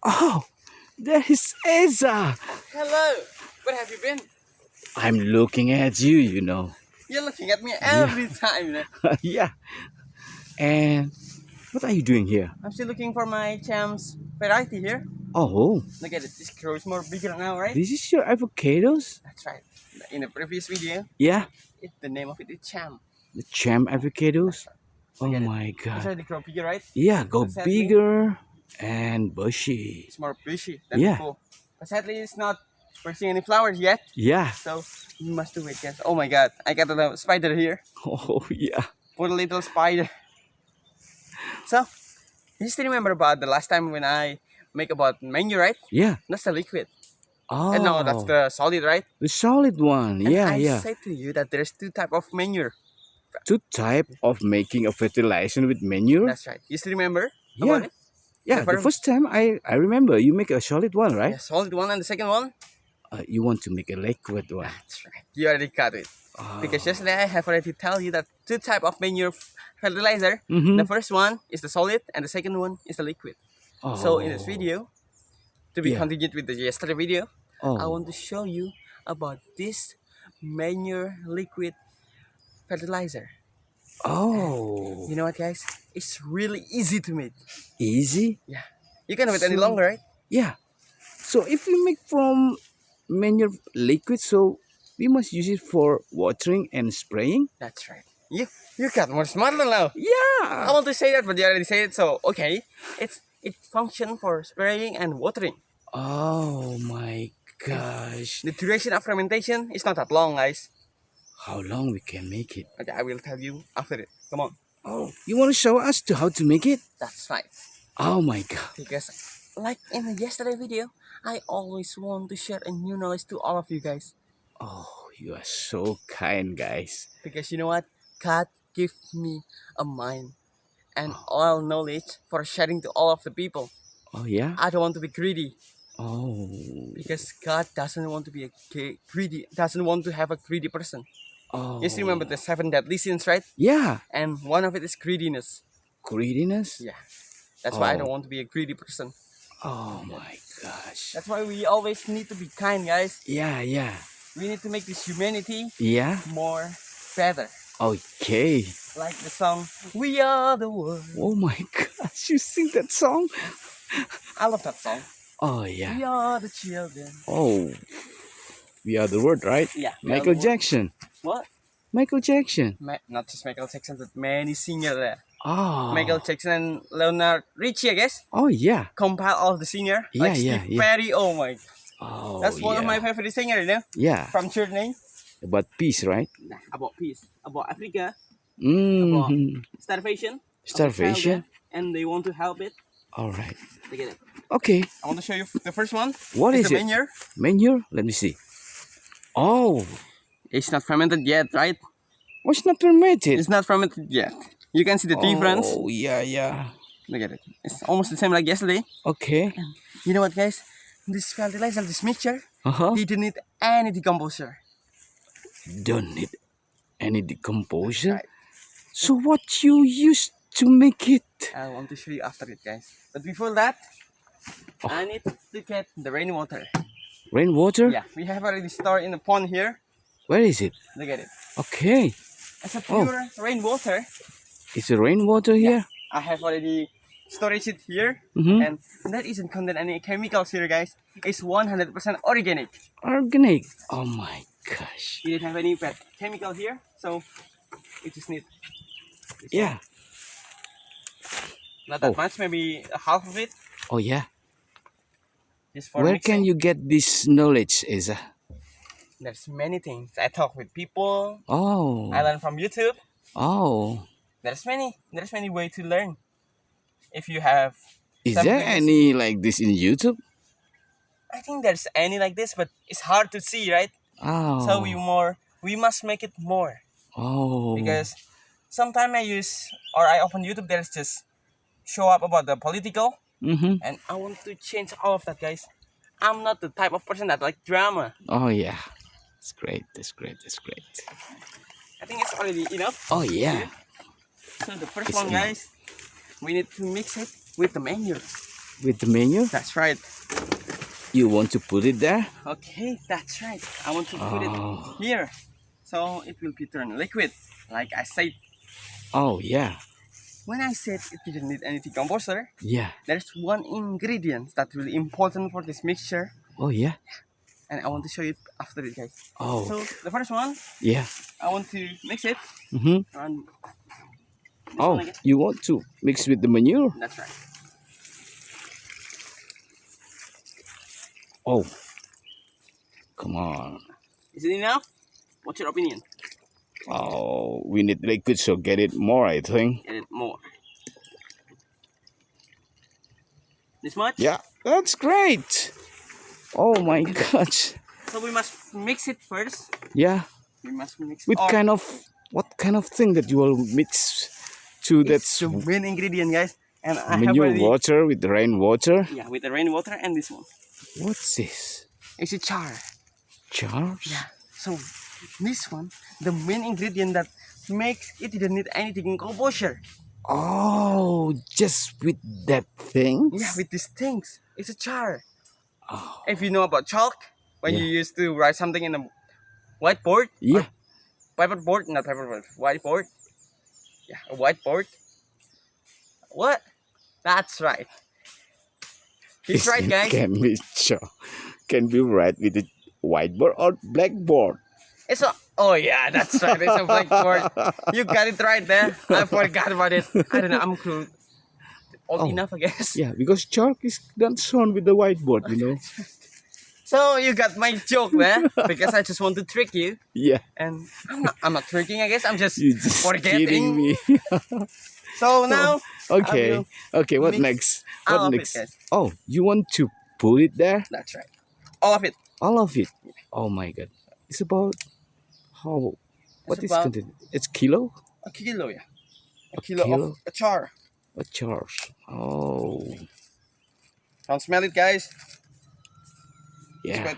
Oh, there is Eza. Hello. Where have you been? I'm looking at you, You're looking at me Yeah, every time. yeah. And what are you doing here? I'm still looking for my cham's variety here. Oh, Look at it. This grows more bigger now, right? this is your avocados? That's right. In the previous video, Yeah, the name of it is cham. the champ That's avocados. right. Oh Look at it. my It's god. already grow bigger, right? Yeah, go But sadly, bigger and bushy. it's more bushy than Yeah, before. But sadly, it's not producing any flowers yet. yeah. So we must do it, guys. Oh my god. I got a little spider here. Oh yeah. Poor little spider. So, you still remember about the last time when I make about manure, right? Yeah. That's the liquid. And no, that's Oh, the solid, right? the solid one. And Yeah, I yeah. said to you that there's two type of manure. Two type of making a fertilizer with manure. That's right. You still remember about Yeah, it? yeah. The first time I remember you make a solid one, right? Yeah, solid one, and the second one. You want to make a liquid one. That's right. You already got it. Because Oh. yesterday I have already tell you that two type of manure fertilizer. Mm-hmm. The first one is the solid, and the second one is the liquid. So in this video, to be Yeah. continued with the yesterday video, I Oh. want to show you about this manure liquid fertilizer. Oh. You know what, guys? It's really easy to make. Easy? Yeah. You can't wait any So- longer, right? Yeah. So if you make from manure liquid, so we must use it for watering and spraying? That's right. You got more smarter now. I Yeah. want to say that, but you already said it, so okay. It functions for spraying and watering. Oh my gosh. The duration of fermentation is not that long, guys. How long we can make it? Okay, I will tell you after it. Come on. Oh, you want to show us to how to make it? That's right. Oh my god. Because like in the yesterday video, I always want to share a new knowledge to all of you guys. Oh, you are so kind, guys. Because you know what? God gave me a mind and all knowledge for sharing to all of the people. Oh yeah? I don't want to be greedy Oh. because God doesn't want to be greedy. Doesn't want to have a greedy person. Oh. You still remember the 7 deadly sins, right? Yeah. And one of it is greediness. Greediness? Yeah, that's why I Oh. don't want to be a greedy person. Oh my gosh. That's why we always need to be kind, guys. Yeah, yeah. We need to make this humanity Yeah? more better. Okay. Like the song, "We Are the World." Oh my gosh, you sing that song? I love that song. Oh We yeah. are the children. Oh. We are the word, right? Yeah. we are Michael the world. Jackson. What? Michael Jackson. Not just Michael Jackson, but many singers there. Oh. Michael Jackson and Leonard Richie, I guess. Oh yeah. Compile all the singer. Yeah, like yeah, Steve yeah. Perry. Oh my. Oh. That's one of yeah. my favorite singers, you know. Yeah. From Journey. About peace, right? About peace. About Africa. Mm-hmm. Starvation. Starvation. And they want to help it. All right. Look at it. Okay. I want to show you the first one. What It's is the it? manure. Manure? Let me see. Oh. It's not fermented yet, right? What's not permitted? It's not fermented yet. You can see the difference. Oh, yeah, yeah. Look at it. It's almost the same like yesterday. Okay. You know what, guys? This fertilizer, this mixture, Uh-huh. he didn't need any decomposer. Don't need any decomposer. Right. So what you used to make it? I want to show you after it, guys. But before that, I need to get the rainwater. Rainwater? Yeah, we have already stored in the pond here. Where is it? Look at it. Okay. It's a pure rainwater. Is the rainwater here? I have already stored it here. Mm-hmm. And that isn't contain any chemicals here, guys. It's 100% organic. Organic. Oh my gosh. We didn't have any bad chemical here. So, we just need this Yeah. one. Not that Oh. much, maybe half of it. Oh yeah. Just for Where mixing. can you get this knowledge, Isa? There's many things. I talk with people. Oh. I learn from YouTube. Oh. There's many ways to learn. If you have, Is some there videos- any like this in YouTube? I think there's any like this, but it's hard to see, right? Oh. So we must make it more Oh. because sometimes I open YouTube. There's just show up about the political, Mm-hmm. and I want to change all of that, guys. I'm not the type of person that like drama. Oh yeah. That's great. That's great. That's great. I think it's already enough. Oh yeah. So the first It's one, enough. guys, we need to mix it with the manure. with the manure. That's right. You want to put it there? Okay, that's right. I want to put it Oh, here, so it will be turned liquid. Like I said, oh yeah, when I said it didn't need any decomposer, yeah. there's one ingredient that's really important for this mixture, Oh yeah. and I want to show you after it, guys. Oh So the first one, yeah. I want to mix it Mm-hmm. around this one Oh, again. you want to mix with the manure? That's right. Oh, come on. Is it enough? What's your opinion? Oh, we need liquid, so get it more, I think. Get it more. This much? Yeah, that's great. Oh my gosh. So we must mix it first. Yeah. We must mix With all. what kind of thing that you will mix to that It's the main ingredient, guys. And I have manure already, water with the rainwater? yeah, with the rainwater and this one. What's this? It's a char. Jars? Yeah. So this one, the main ingredient that makes it didn't need anything composure. Oh, just with that thing? Yeah, with these things. It's a char. Oh, If you know about chalk, when Yeah. you used to write something in a whiteboard, yeah. paperboard, not paperboard, whiteboard. Yeah, a whiteboard. What? That's right. He's right, guys. Can be right with the whiteboard or blackboard. It's a. Oh yeah, that's right. It's a blackboard. You got it right there. I forgot about it. I don't know. I'm cool. Old Oh. enough, I guess. Yeah, because chalk is not shown with the whiteboard, you know. So you got my joke there because I just want to trick you, Yeah, and I'm not tricking. I guess I'm just you just kidding forgetting. me. So now, Okay, I will okay. What mix next? all What of it, next? guys. Oh, you want to put it there? That's right. All of it. All of it. Oh my god. It's about how? What is about content? It's kilo? a kilo, yeah. A kilo kilo? of a char. A charge. Oh, Don't smell it, guys. It's yeah. quite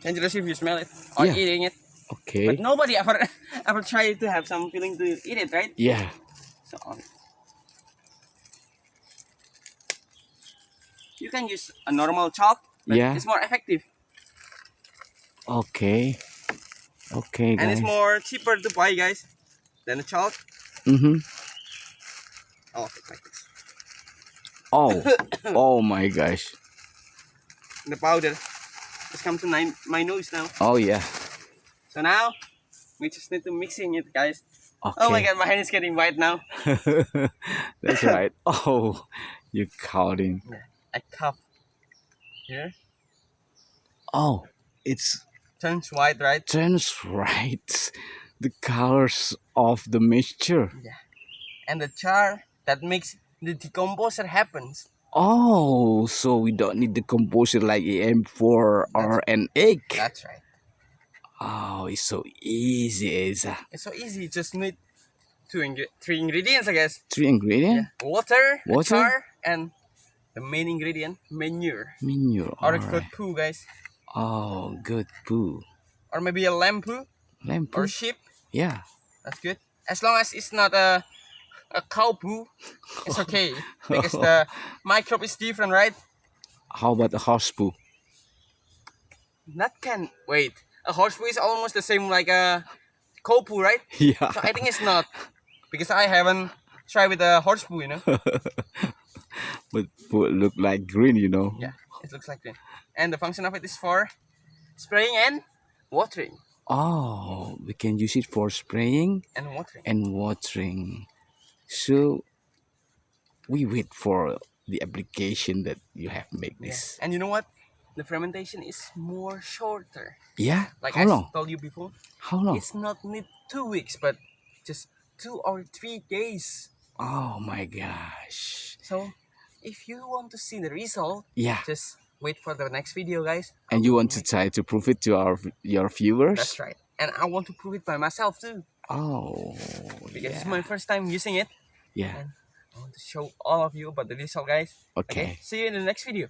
dangerous if you smell it or Yeah. eating it. Okay. But nobody ever ever tried to have some feeling to eat it, right? Yeah. So you can use a normal chalk, but Yeah. it's more effective Okay. Okay, and it's guys. more cheaper to buy, guys, than the chalk. Mm-hmm. Oh, it's like this. Oh. Oh my gosh. The powder has come to my nose now. Oh yeah. So now we just need to mixing it, guys. Okay. Oh my god, my hand is getting white now. That's right. Oh, you're counting. I cough here. Oh, it's Turns white, right? turns right. The colors of the mixture. And the char that makes the decomposer happens. Oh, so we don't need the composer like AM4 or an egg. That's right. Oh, it's so easy. It's It's so easy. Just need three ingredients, I guess. three ingredients. Water, a Water. char, and the main ingredient, manure. Manure. Or a Alright. good poo, guys. Oh, good poo. Or maybe a lamb poo Lamb or poo. sheep. Yeah. That's good. As long as it's not a cow poo, it's okay. Because the microbe is different, right? How about the horse poo? That can wait. A horse poo is almost the same like a cow poo, right? Yeah. So I think it's not because I haven't tried with a horse poo, you know. But poo look like green, you know. Yeah, it looks like green. And the function of it is for spraying and watering. Oh, we can use it for spraying And watering. and watering. So we wait for the application that you have made this. And you know what? The fermentation is more shorter. Yeah. Like How I long? told you before, How long? it's not need 2 weeks, but just 2 or 3 days. Oh my gosh. So if you want to see the result, Yeah. just wait for the next video, guys. And you want to try to prove it to your viewers? That's right. And I want to prove it by myself too. Oh, Because it's yeah. my first time using it. Yeah. And I want to show all of you about the result, guys. Okay. See you in the next video.